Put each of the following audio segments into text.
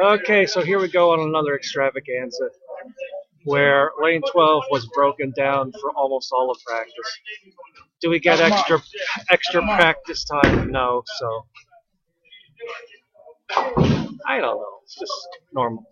Okay, so here we go on another extravaganza where lane 12 was broken down for almost all of practice. Do we get extra practice time? No, so I don't know. It's just normal.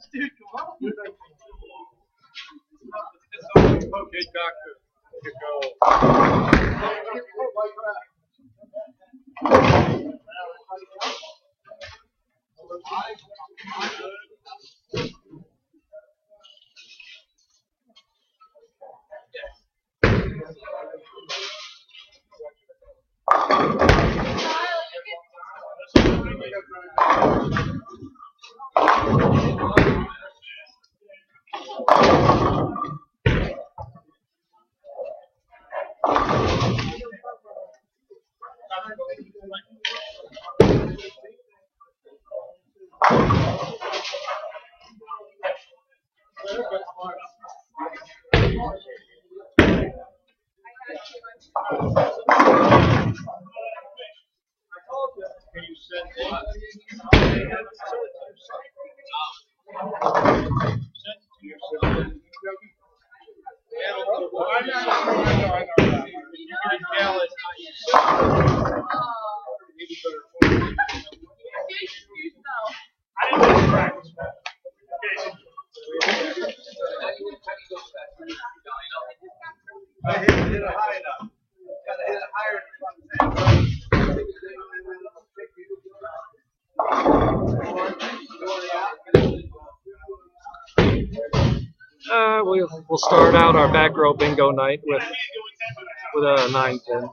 We'll start out our back row bingo night with a 9-pin.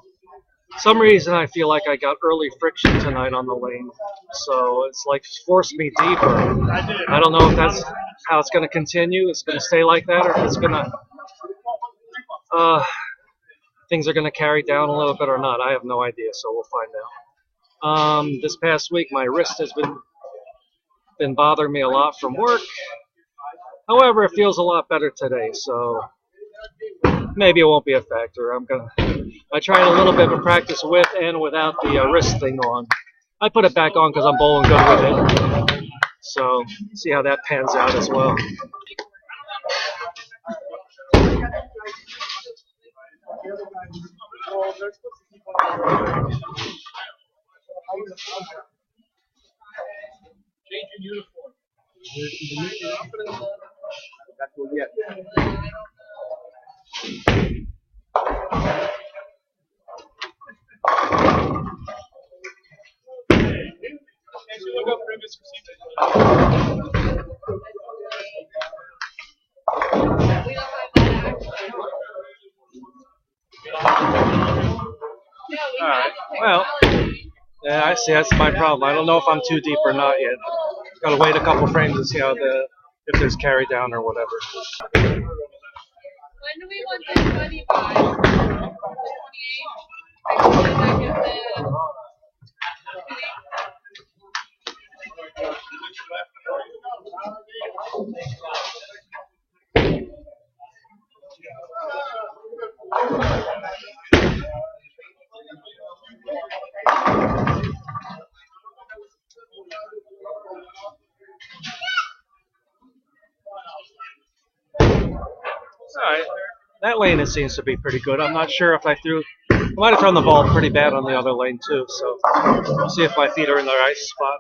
Some reason I feel like I got early friction tonight on the lane, so it's like forced me deeper. I don't know if that's how it's going to continue. It's going to stay like that, or if it's going to things are going to carry down a little bit or not. I have no idea, so we'll find out. This past week, my wrist has been bothering me a lot from work. However, it feels a lot better today, so maybe it won't be a factor. I tried a little bit of practice with and without the wrist thing on. I put it back on because I'm bowling good with it. So see how that pans out as well. Change your uniform. Alright, well, yeah, I see, that's my problem. I don't know if I'm too deep or not yet. Gotta wait a couple frames to see if there's carry down or whatever. When do we want this money by? 28? Alright, that lane it seems to be pretty good. I'm not sure if I might have thrown the ball pretty bad on the other lane too, so we'll see if my feet are in the right spot.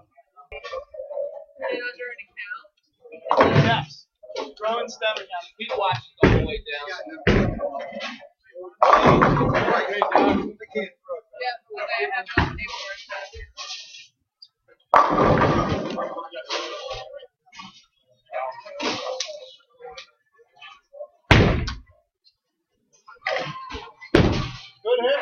Yes. Throwing stem down. Keep watching the whole way down. Good hit.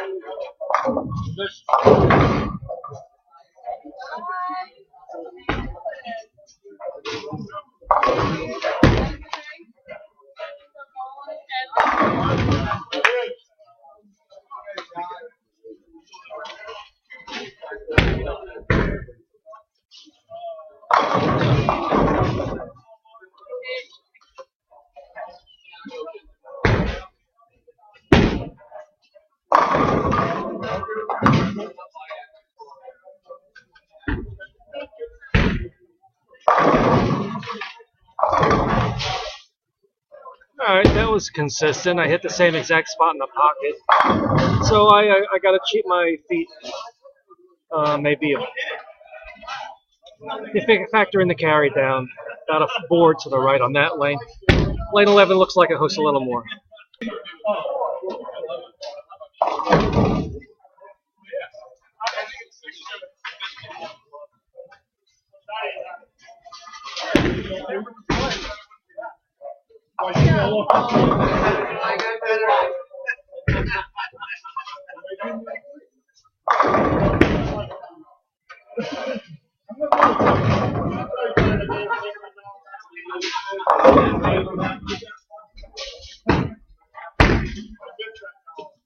Alright, that was consistent. I hit the same exact spot in the pocket. So I gotta cheat my feet. Maybe if you factor in the carry down, got a board to the right on that lane. Lane 11 looks like it hooks a little more.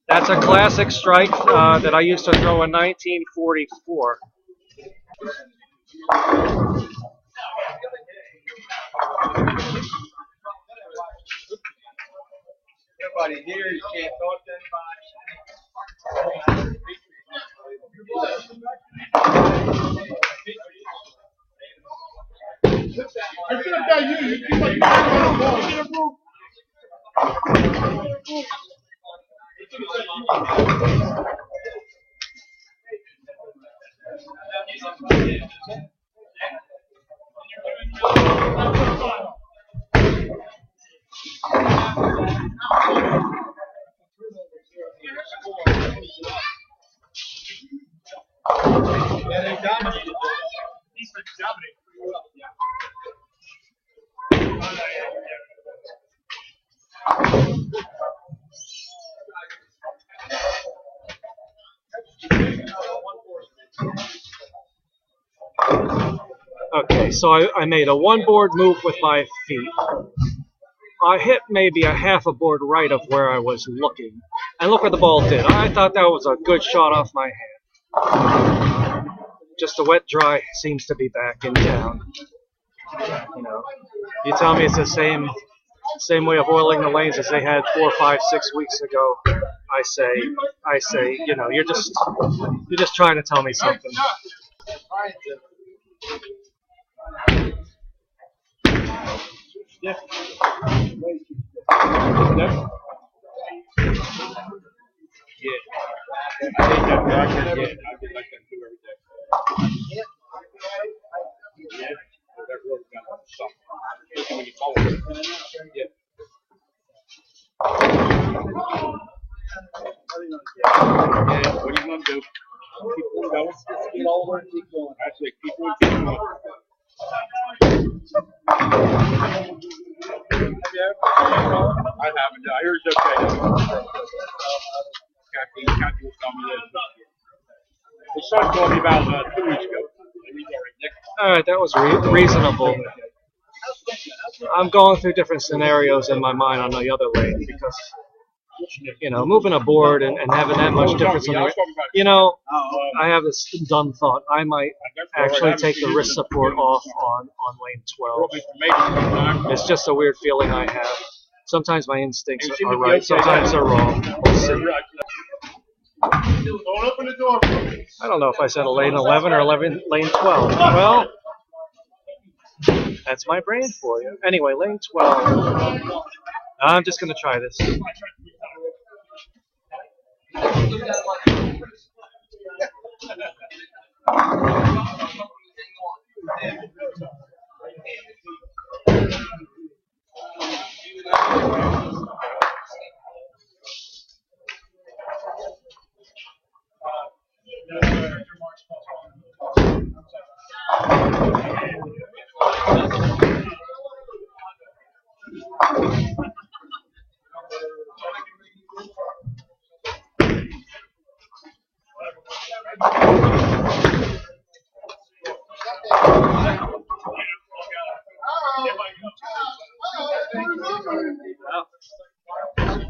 That's a classic strike that I used to throw in 1944. Everybody here, you can't talk to anybody. I should have got you. You keep like get a move. Yeah, they dominated. He's dominated. Okay, so I made a one board move with my feet. I hit maybe a half a board right of where I was looking. And look what the ball did. I thought that was a good shot off my hand. Just the wet dry seems to be back in town. You know, you tell me it's the same way of oiling the lanes as they had 4, 5, 6 weeks ago. I say, you know, you're just trying to tell me something. Yeah. What are you going to do? Keep on going. Just get over and keep going. That's it. Keep on keep going. I haven't. I heard it's okay. Kathy was telling me that. The son told me about 2 weeks ago. Alright, that was reasonable. I'm going through different scenarios in my mind on the other lane because, you know, moving a board and having that much difference. You know, I have this dumb thought. I might actually take the wrist support off on lane 12. It's just a weird feeling I have. Sometimes my instincts are right, sometimes they're wrong. We'll see. Don't open the door. I don't know if I said a lane 11 or lane 12. Well, that's my brain for you. Anyway, lane 12. I'm just going to try this.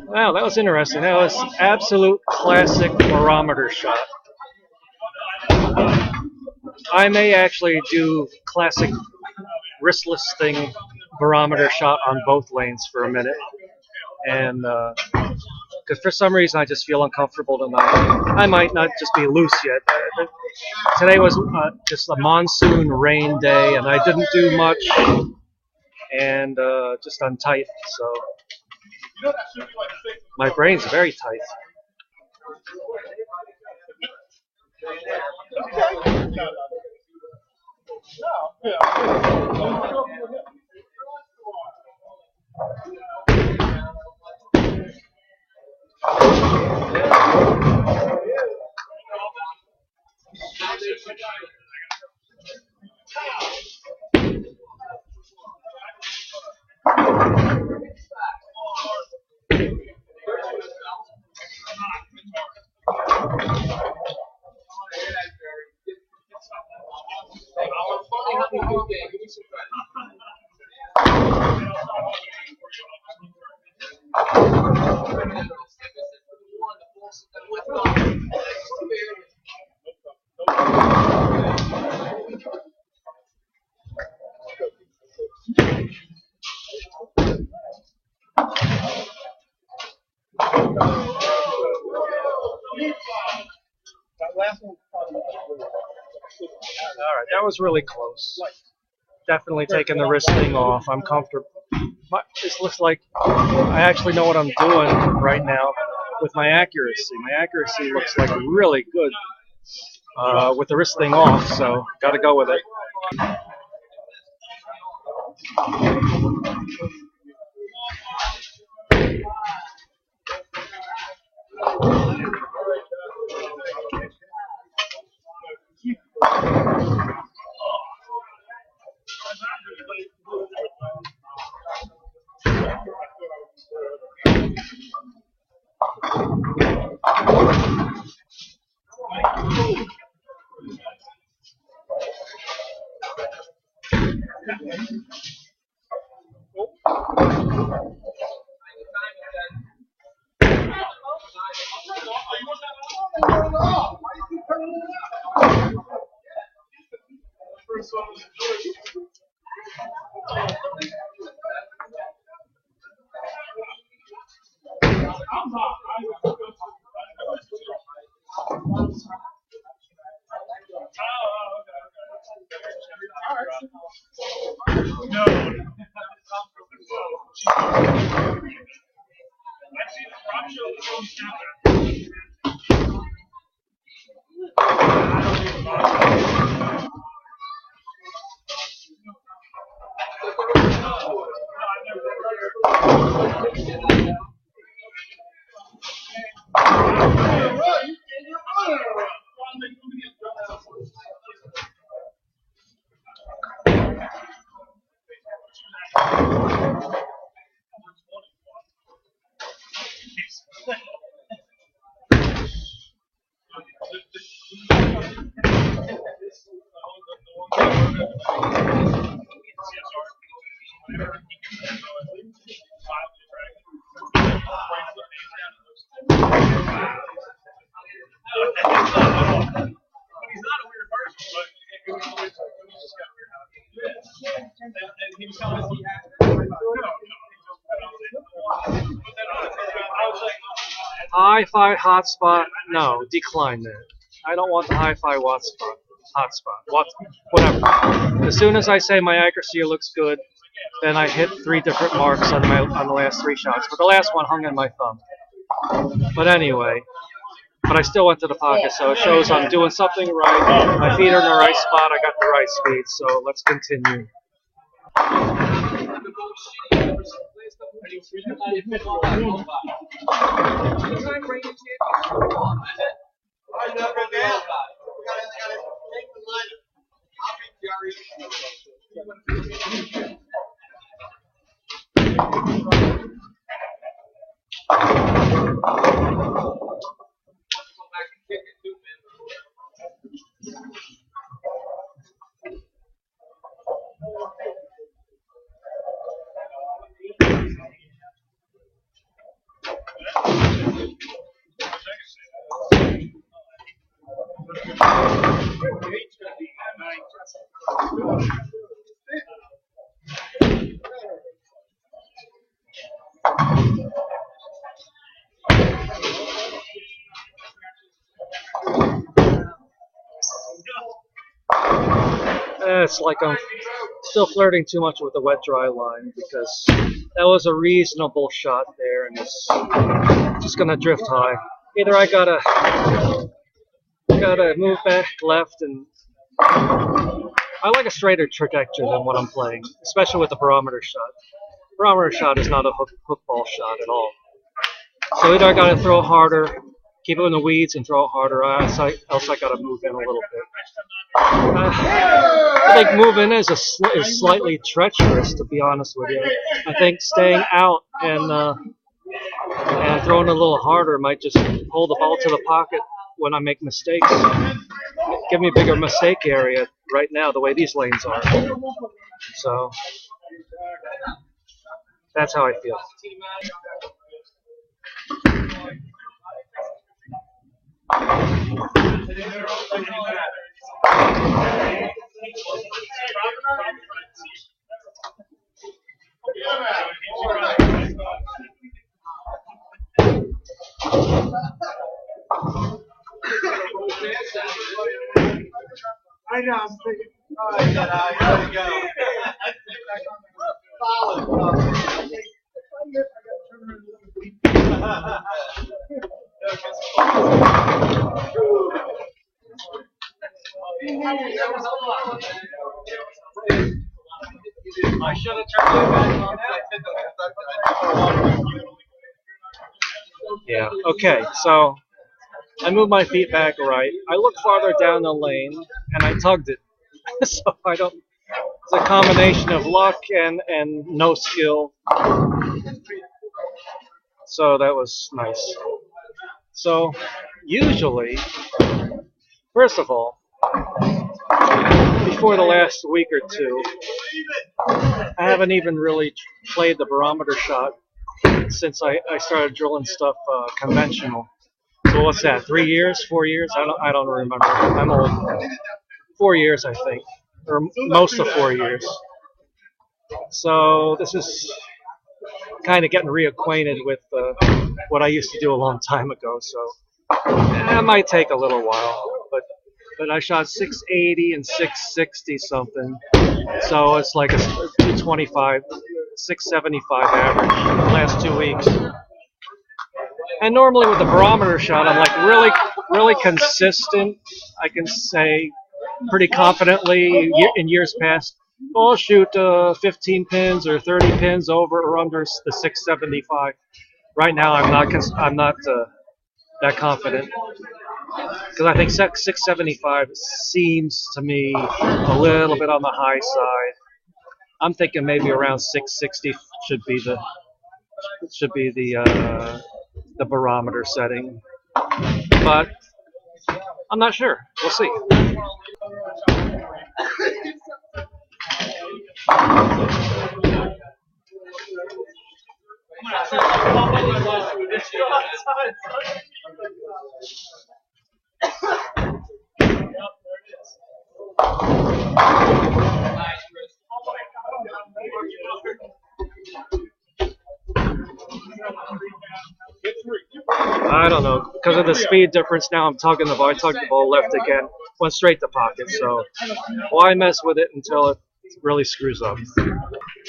Wow, that was interesting. That was absolute classic barometer shot. I may actually do classic wristless thing barometer shot on both lanes for a minute and because for some reason I just feel uncomfortable tonight. I might not just be loose yet. Today was just a monsoon rain day, and I didn't do much, and just untight. So my brain's very tight. All right, that was really close. Definitely taking the wrist thing off. I'm comfortable. This looks like I actually know what I'm doing right now with my accuracy. My accuracy looks like really good with the wrist thing off, so got to go with it. Hi-Fi hotspot? No, decline that. I don't want the hi-fi hotspot. Whatever. As soon as I say my accuracy looks good, then I hit 3 different marks on the last 3 shots. But the last one hung in my thumb. But anyway, but I still went to the pocket, so it shows I'm doing something right. My feet are in the right spot. I got the right speed. So let's continue. looks like I'm still flirting too much with the wet-dry line because that was a reasonable shot there, and it's just gonna drift high. Either I gotta move back left, and I like a straighter trajectory than what I'm playing, especially with the barometer shot. Barometer shot is not a hook ball shot at all. So either I gotta throw harder, keep it in the weeds, and throw it harder, else I gotta move in a little bit. I think moving is slightly treacherous, to be honest with you. I think staying out and throwing a little harder might just hold the ball to the pocket when I make mistakes. Give me a bigger mistake area right now, the way these lanes are. So that's how I feel. I know, I'm thinking, oh, I gotta go. I should have turned it back on. Yeah, okay, so I moved my feet back right. I looked farther down the lane, and I tugged it. So I don't. It's a combination of luck and no skill. So that was nice. So usually, first of all, before the last week or two, I haven't even really played the barometer shot since I started drilling stuff conventional. So what's that? 3 years? 4 years? I don't remember. I'm old. 4 years, I think, or most of 4 years. So this is kind of getting reacquainted with what I used to do a long time ago. So it might take a little while, but I shot 680 and 660 something. So it's like a 225, 675 average the last 2 weeks. And normally with the barometer shot, I'm like really consistent. I can say pretty confidently in years past, oh, I'll shoot 15 pins or 30 pins over or under the 675. Right now, I'm not that confident because I think 675 seems to me a little bit on the high side. I'm thinking maybe around 660 should be the barometer setting, but I'm not sure. We'll see. I don't know. Because of the speed difference now, I'm tugging the ball. I tugged the ball left again. Went straight to pocket. So why mess with it until it really screws up?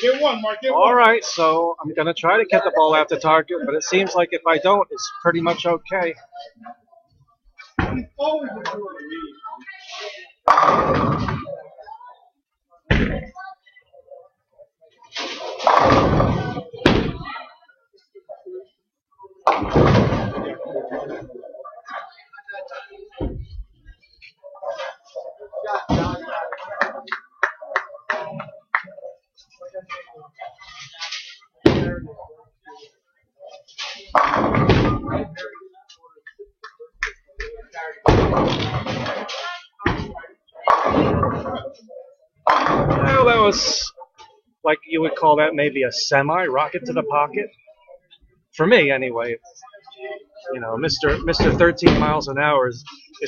Get one, Mark. All right, so I'm going to try to get the ball out to target, but it seems like if I don't, it's pretty much okay. Well, that was like you would call that maybe a semi-rocket to the pocket. For me, anyway. You know, Mr. 13 miles an hour is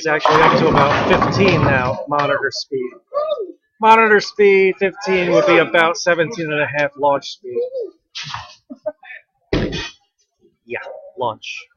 actually up to about 15 now, monitor speed. Monitor speed, 15 would be about 17 and a half launch speed. Yeah, launch.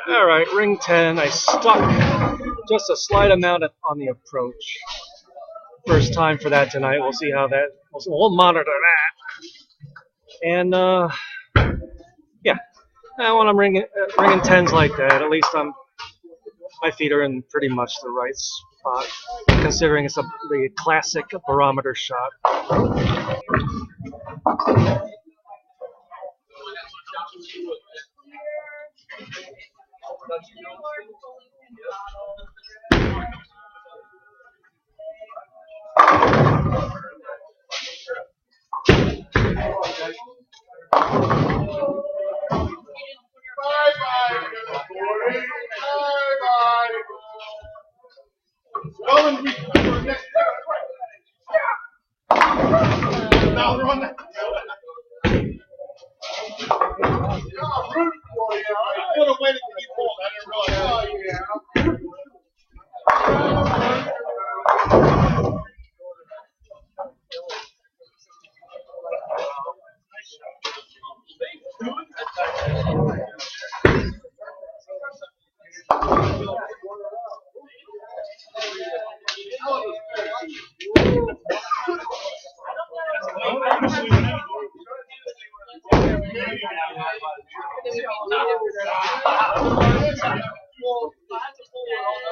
Alright, ring 10. I stuck just a slight amount on the approach. First time for that tonight. We'll see how that. We'll monitor that. And yeah, when I'm ringing 10s like that, at least my feet are in pretty much the right spot, considering it's the classic barometer shot.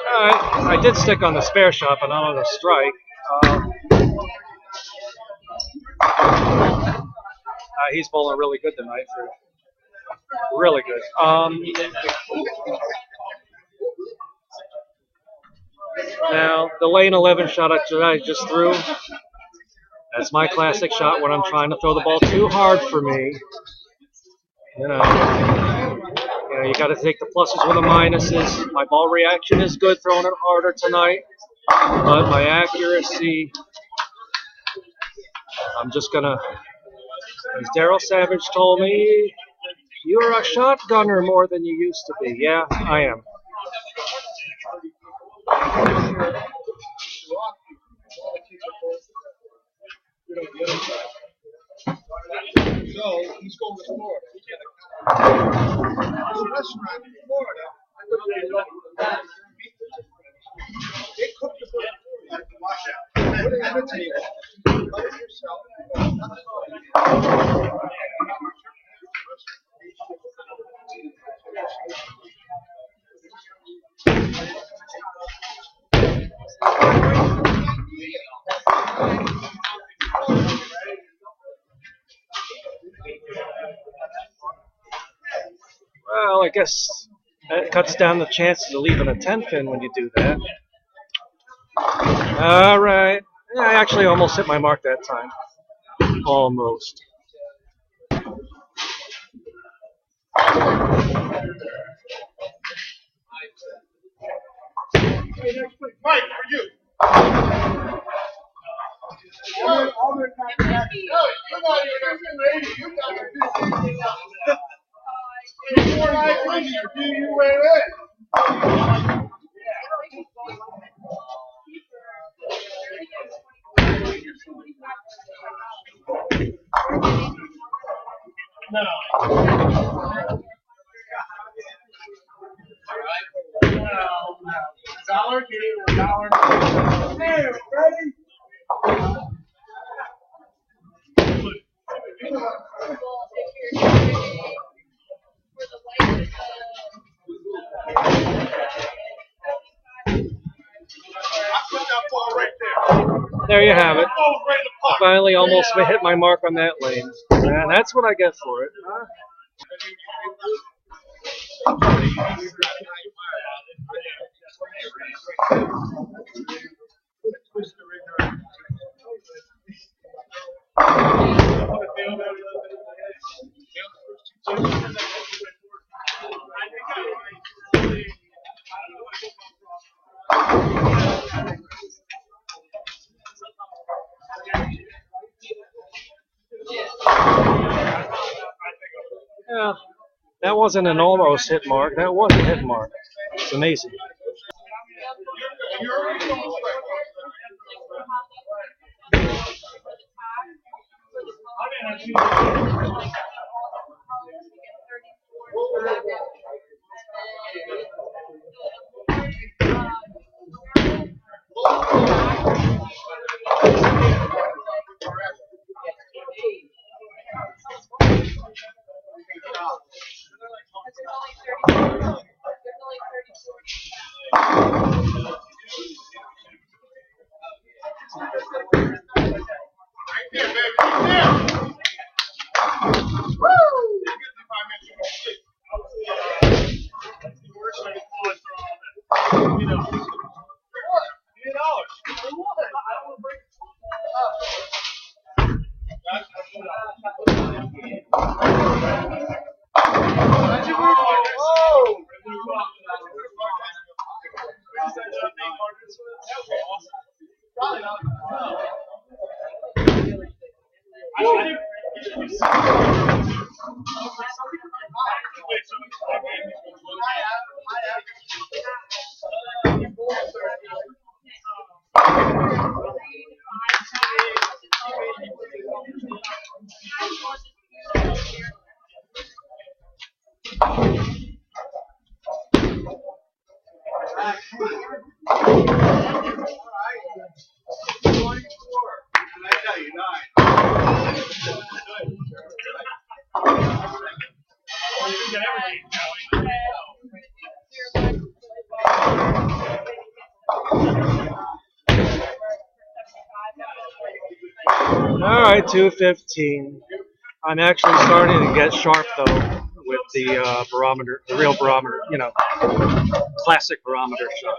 Alright, I did stick on the spare shot, but not on the strike. He's bowling really good tonight. Really good. Now, the lane 11 shot I just threw, that's my classic shot when I'm trying to throw the ball too hard for me. You know, you got to take the pluses with the minuses. My ball reaction is good throwing it harder tonight, but my accuracy, I'm just going to, as Daryl Savage told me, you're a shotgunner more than you used to be. Yeah, I am. So he's going to Florida. There's a restaurant in Florida. They cook the food for you. Watch out. Put it on the table. Cut it yourself. Well, I guess that cuts down the chances of leaving a 10 pin when you do that. All right. I actually almost hit my mark that time. Almost. Mike, for you. You're not even lady. You got to do before I bring you, do you wear it? No. Dollar two, $1. Hey, ready? There you have it. I finally almost hit my mark on that lane. And that's what I get for it. Yeah, that wasn't an almost hit mark. That was a hit mark. It's amazing. All right, 215. I'm actually starting to get sharp though with the barometer, the real barometer, classic barometer shot.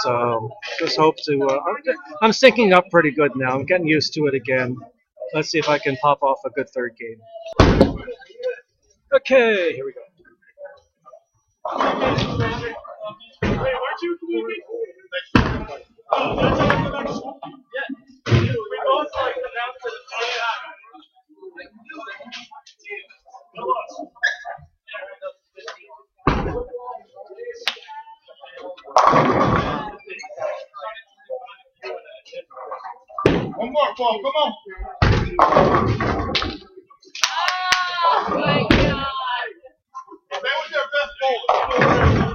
So just hope to. I'm syncing up pretty good now. I'm getting used to it again. Let's see if I can pop off a good third game. Okay, here we go. One more, Paul. Come on. Oh my God. That was their best bowler. Their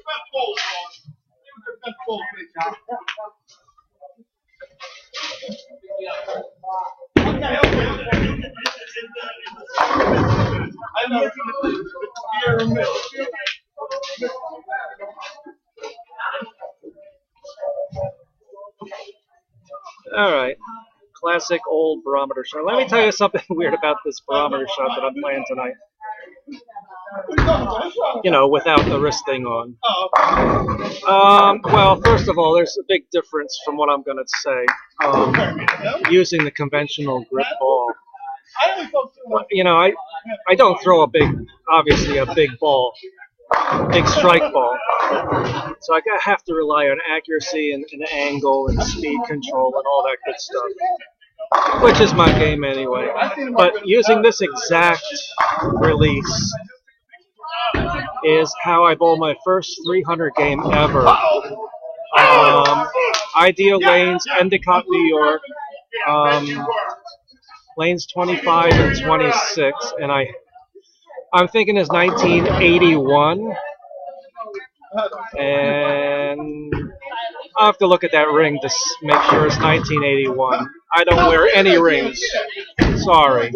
best bowler, Paul. That was their best bowler. Okay. I know. All right, classic old barometer shot. Let me tell you something weird about this barometer shot that I'm playing tonight. Without the wrist thing on. Well, first of all, there's a big difference from what I'm going to say. Using the conventional grip ball. I don't throw obviously a big ball, big strike ball. So I have to rely on accuracy and angle and speed control and all that good stuff, which is my game anyway. But using this exact release is how I bowled my first 300 game ever. Ideal lanes, Endicott, New York, lanes 25 and 26, and I'm thinking it's 1981, and I'll have to look at that ring to make sure it's 1981. I don't wear any rings, sorry.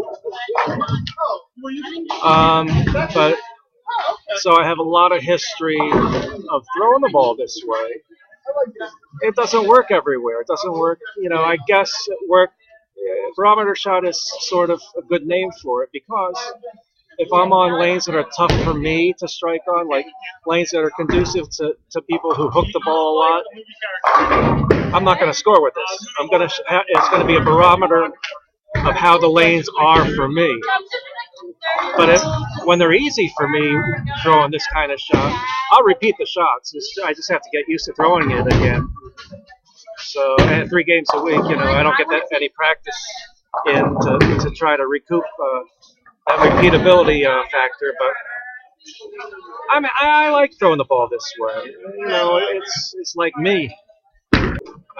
But so I have a lot of history of throwing the ball this way. it doesn't work everywhere. It doesn't work, I guess at work, barometer shot is sort of a good name for it because if I'm on lanes that are tough for me to strike on, like lanes that are conducive to people who hook the ball a lot, I'm not going to score with this. It's going to be a barometer of how the lanes are for me. But when they're easy for me throwing this kind of shot, I'll repeat the shots. I just have to get used to throwing it again. So, and 3 games a week, I don't get any practice in to try to recoup that repeatability factor. But I like throwing the ball this way. It's like me.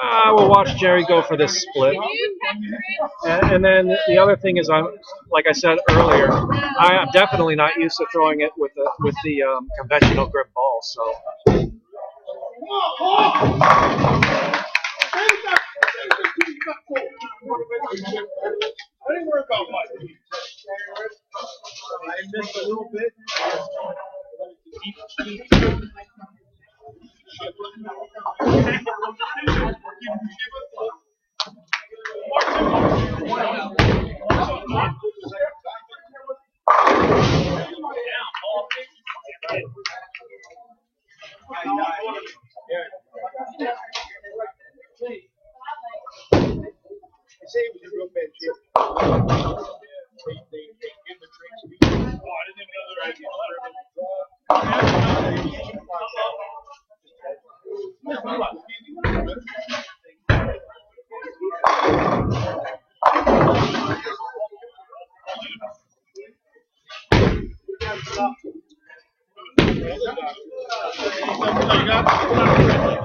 I will watch Jerry go for this split. And then the other thing is, like I said earlier, I'm definitely not used to throwing it with the conventional grip ball. So. I didn't worry about much. I missed a little bit.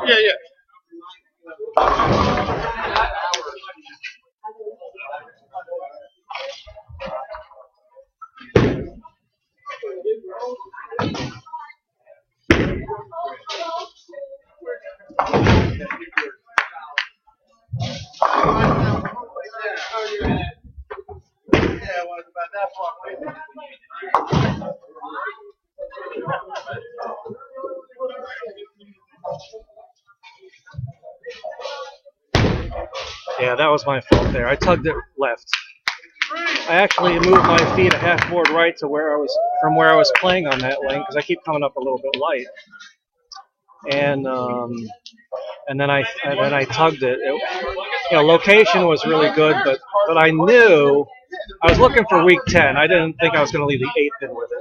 Yeah. Yeah, that was my fault there. I tugged it left. I actually moved my feet a half board right to where I was playing on that lane because I keep coming up a little bit light. And then I tugged it. Location was really good, but I knew I was looking for week 10. I didn't think I was going to leave the 8th in with it.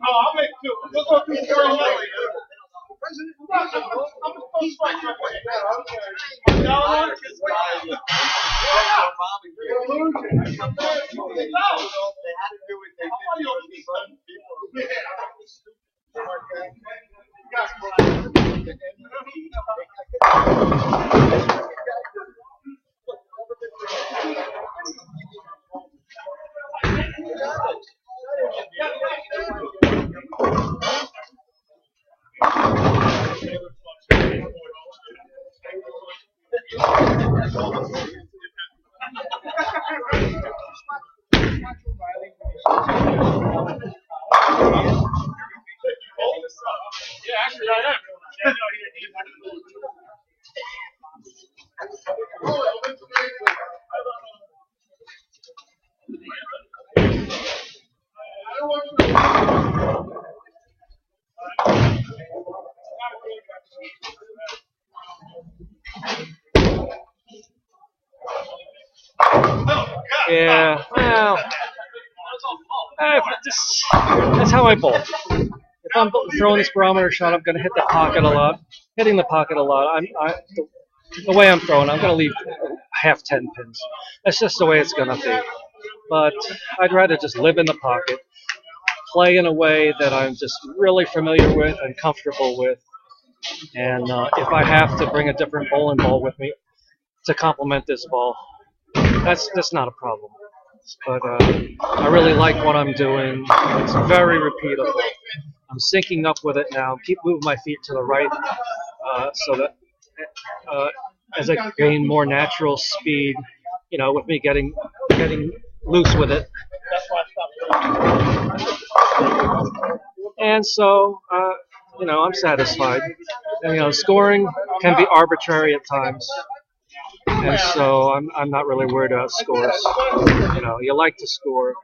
I'll make 2. We'll go through 30 Yeah, well, that's how I bowl. If I'm throwing this barometer shot, I'm going to hit the pocket a lot. Hitting the pocket a lot. The way I'm throwing, I'm going to leave half 10 pins. That's just the way it's going to be. But I'd rather just live in the pocket, play in a way that I'm just really familiar with and comfortable with. And if I have to bring a different bowling ball with me to complement this ball, that's not a problem. But I really like what I'm doing. It's very repeatable. I'm syncing up with it now. Keep moving my feet to the right so that as I gain more natural speed, you know, with me getting loose with it. And so, you know, I'm satisfied. And, you know, scoring can be arbitrary at times. And so I'm not really worried about scores. You know, you like to score.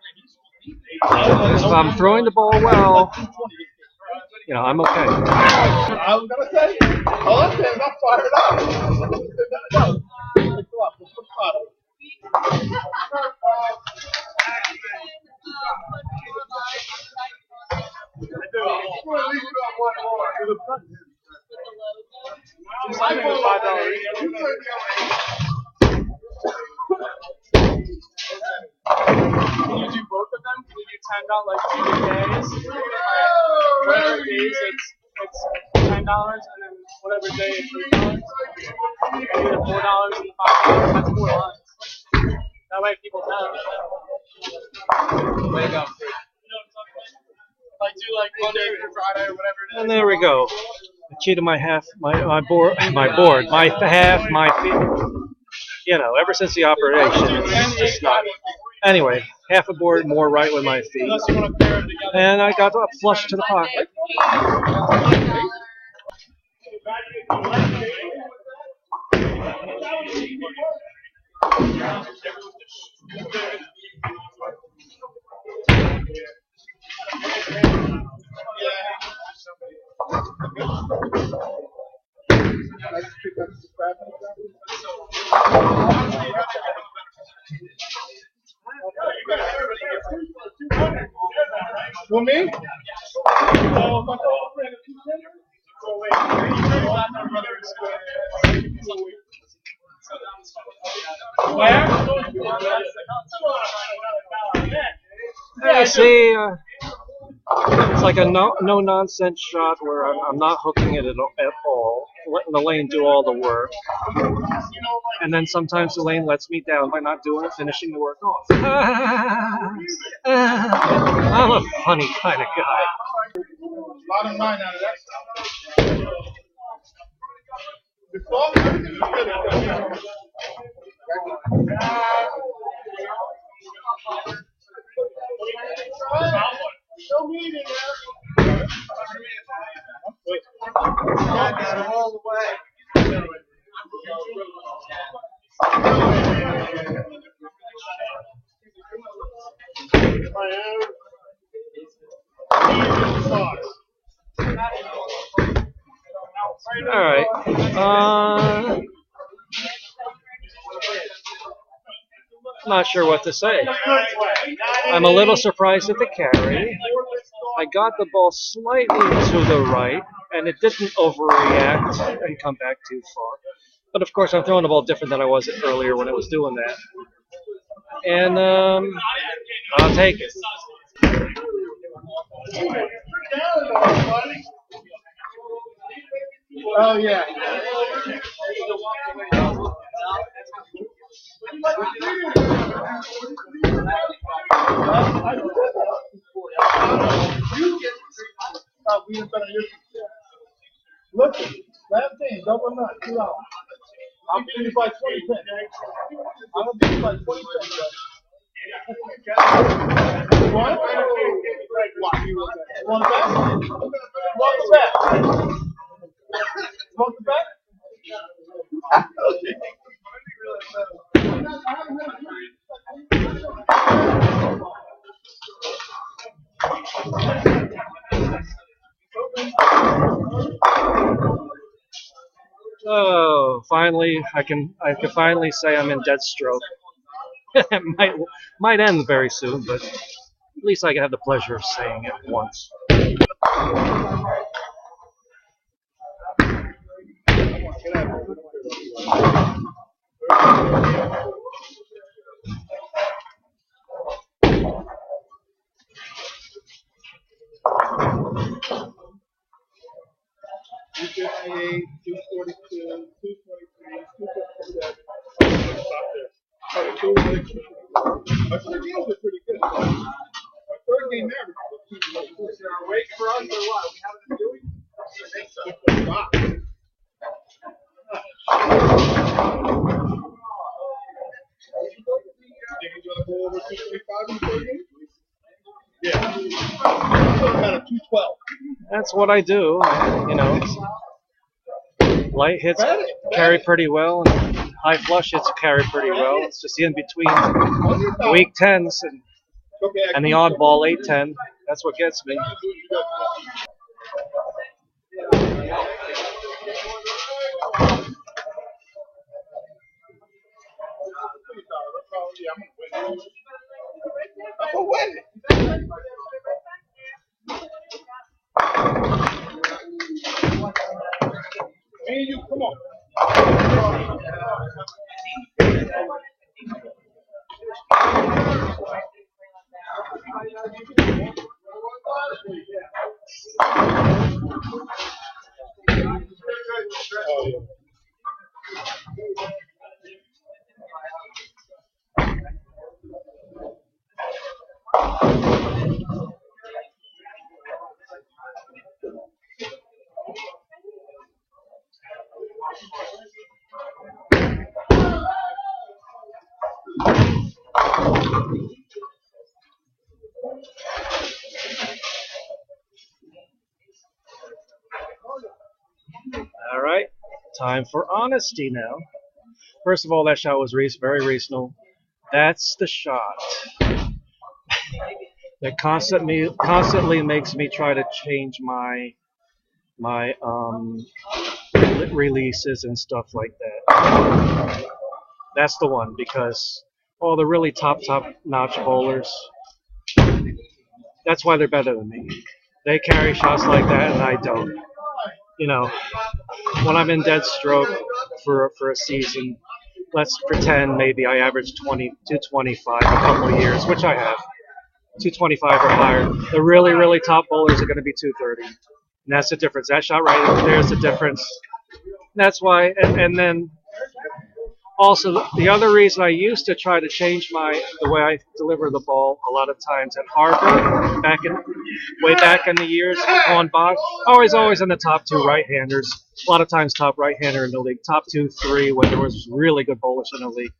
If I'm throwing the ball well, you know, I'm okay. I was gonna say, all I'm saying is I'm fired up. Can you do both of them? Can you do $10 like 2 days? Whatever days it's $10 and then whatever day it's $3. And do the $4 and the $5. That's 4 lines. That way people know. Way to go. Like do like Monday through Friday or whatever it is. And there we go. I cheated my board, my half, my fee. You know, ever since the operation, it's just not. Anyway, half a board more right with my feet. And I got up flush to the pocket. For me? Yeah, see, it's like a no nonsense shot where I'm not hooking it at all, letting the lane do all the work. And then sometimes the lane lets me down by not finishing the work off. I'm a funny kind of guy. Bottom line out of that stuff. Before everything was good. Show me in there. All the way. All right. Not sure what to say. I'm a little surprised at the carry. I got the ball slightly to the right, and it didn't overreact and come back too far. But of course, I'm throwing the ball different than I was earlier when it was doing that. And I'll take it. Oh, yeah. Listen, last thing, double nut, 2 hours. I'm beating you by 20 cents. I'm going to beat you by 20 cents. What? You want the bet? You want the bet? You want the bet? Oh, finally, I can finally say I'm in dead stroke. It might end very soon, but at least I have the pleasure of saying it once. $258, $242, $223, $257. Our third games are pretty good. Our third game average was $224. Is there a wait for us or what? We haven't been doing? I think so. over 225 in the third game? Yeah. I thought about a 212. That's what I do. You know, light hits carry pretty well, and high flush hits carry pretty well. It's just in between the weak tens and the oddball 8-10. That's what gets me. Hey, you, come on. All right, time for honesty now. First of all, that shot was very reasonable. That's the shot that constantly makes me try to change my releases and stuff like that. That's the one, because all the really top notch bowlers, that's why they're better than me. They carry shots like that and I don't. You know, when I'm in dead stroke for a season, let's pretend maybe I average 225 a couple of years, which I have. 225 or higher. The really top bowlers are going to be 230. And that's the difference. That shot right there's the difference. That's why, and then also the other reason I used to try to change the way I deliver the ball a lot of times at Harvard, way back in the years on Bach, always in the top two right-handers. A lot of times top right-hander in the league, top 2, 3 when there was really good bowlers in the league.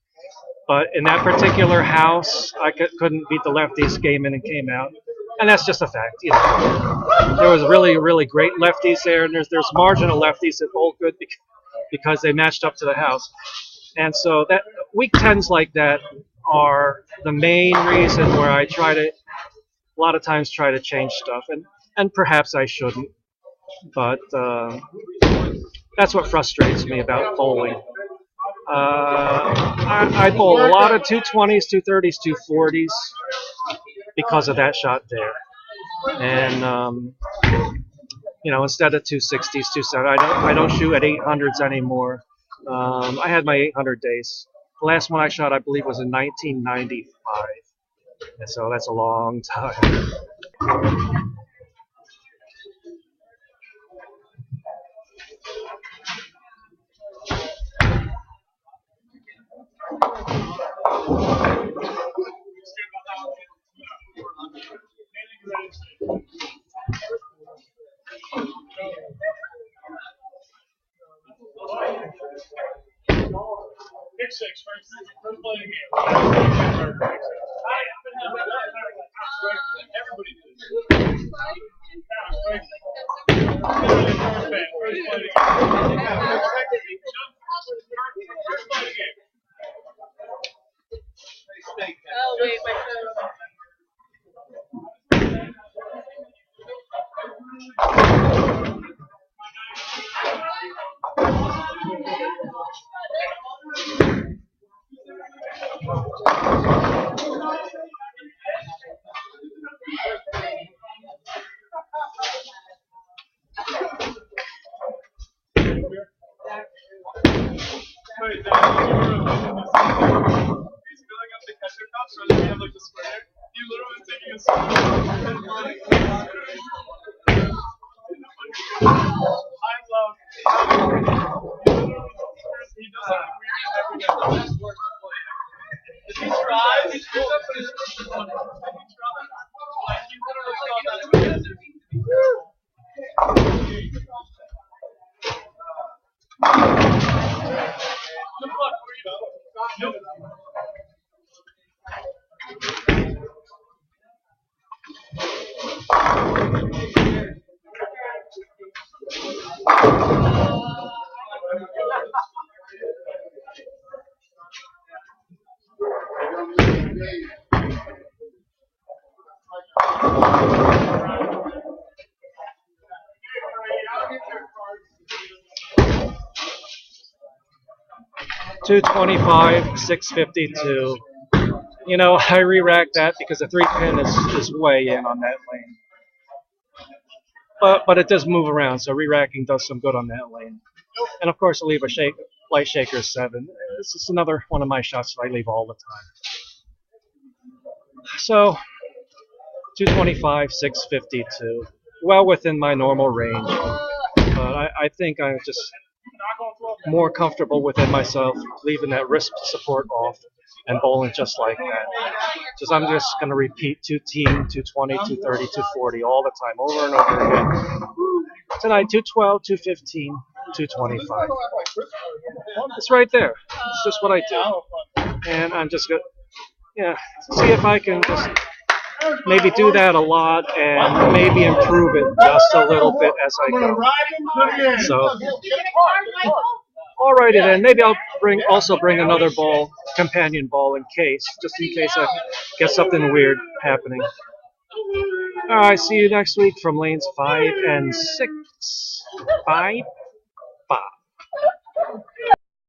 But in that particular house, I couldn't beat the lefties game in and came out. And that's just a fact. You know, there was really great lefties there, and there's marginal lefties that bowl good because they matched up to the house. And so that weak tens like that are the main reason where I a lot of times try to change stuff, and perhaps I shouldn't. But that's what frustrates me about bowling. I bowl a lot of 220s, 230s, 240s because of that shot there. And you know, instead of 260s, 270s, I don't shoot at 800s anymore. I had my 800 days. The last one I shot, I believe, was in 1995. And so that's a long time. Pick 6, first play of the game. Everybody did. First play of the game. Oh, wait, my phone. $225, $652. You know, I re-racked that because the 3-pin is way in on that lane. But it does move around, so re-racking does some good on that lane. And of course, I leave a light shaker 7. This is another one of my shots that I leave all the time. So 225, 652, well within my normal range. But I think I'm just more comfortable within myself leaving that wrist support off and bowling just like that. Just I'm just going to repeat 210, 220, 230, 240 all the time, over and over again. Tonight, 212, 215, 225. It's right there. It's just what I do. And I'm just going to see if I can just maybe do that a lot and maybe improve it just a little bit as I go. So, alrighty then. Maybe I'll also bring another ball, companion ball, just in case I get something weird happening. Alright, see you next week from lanes 5 and 6. Bye.